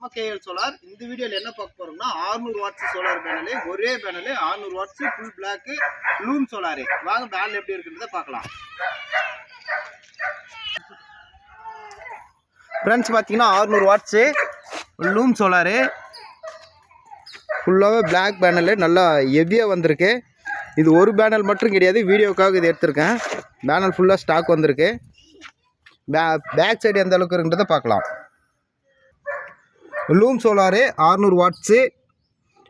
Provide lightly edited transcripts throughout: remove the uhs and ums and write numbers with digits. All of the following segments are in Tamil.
நம்ம கேஎல் சோலார். இந்த வீடியோவில் என்ன பார்க்க போறோம்னா 600 வாட்ஸ் சோலார் பேனலு, ஒரே panel 600 watts full black Loom Solar. வாங்க பேனல் எப்படி இருக்குன்றத பார்க்கலாம். ஃப்ரெண்ட்ஸ் பார்த்தீங்கன்னா 600 வாட்ஸு லூம் சோலாரு, ஃபுல்லாகவே பிளாக் பேனலு, நல்லா ஹெவியாக வந்திருக்கு. இது ஒரு பேனல் மட்டும் கிடையாது, வீடியோக்காக இது எடுத்திருக்கேன். பேனல் ஃபுல்லாக ஸ்டாக் வந்திருக்கு. பேக் சைடு எந்த அளவுக்கு இருக்குன்றதை பார்க்கலாம். லூம் சோலாரு 600 வாட்ஸு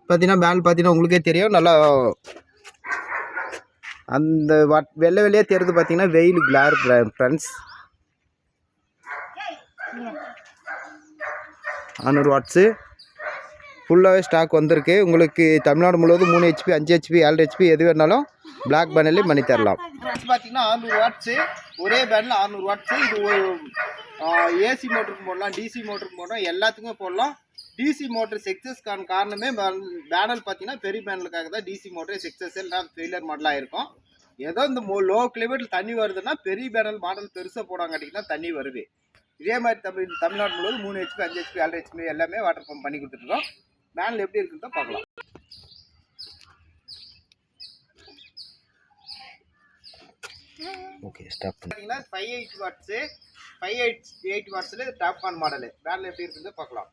பார்த்தீங்கன்னா பேனல் பார்த்தீங்கன்னா உங்களுக்கே தெரியும். நல்லா அந்த வெள்ளை வெளியே தெரியுது பார்த்தீங்கன்னா, வெயில் கிளார் ஃப்ரெண்ட்ஸ். 600 வாட்ஸு ஃபுல்லாகவே ஸ்டாக் வந்திருக்கு. உங்களுக்கு தமிழ்நாடு முழுவதும் 3 HP 5 HP 7 HP எது வேணாலும் பிளாக் பேனல்லே பண்ணி தரலாம். பார்த்தீங்கன்னா 600 வாட்ஸு ஒரே பேனல் 600 வாட்ஸு. இது ஒரு ஏசி மோட்டருக்கு போடலாம், டிசி மோட்டருக்கு போடலாம், எல்லாத்துக்குமே போடலாம். டிசி மோட்டர் சக்ஸஸ்க்கான காரணமே பேனல் பார்த்தீங்கன்னா பெரிய பேனலுக்காக தான். டிசி மோட்டர் சக்ஸஸ் எல்லாம் ஃபெயிலியர் மாடலாக இருக்கும். ஏதோ இந்த லோ கிளைமேட்டில் தண்ணி வருதுன்னா பெரிய பேனல் மாடல் பெருசாக போடாங்காட்டிங்கன்னா தண்ணி வருது. இதே மாதிரி தமிழ்நாடு முழுவதும் 3 HP 5 HP 7 HP எல்லாமே வாட்டர் பம்ப் பண்ணி கொடுத்துருக்கோம். பேனல் எப்படி இருக்குன்னு பார்க்கலாம். ஓகே ஸ்டாப் பண்ணிங்கன்னா 580 வாட்ஸு 580 வாட்ஸில் டாப் ஆன் மாடலு. பேனல் எப்படி இருக்குன்னு பார்க்கலாம்.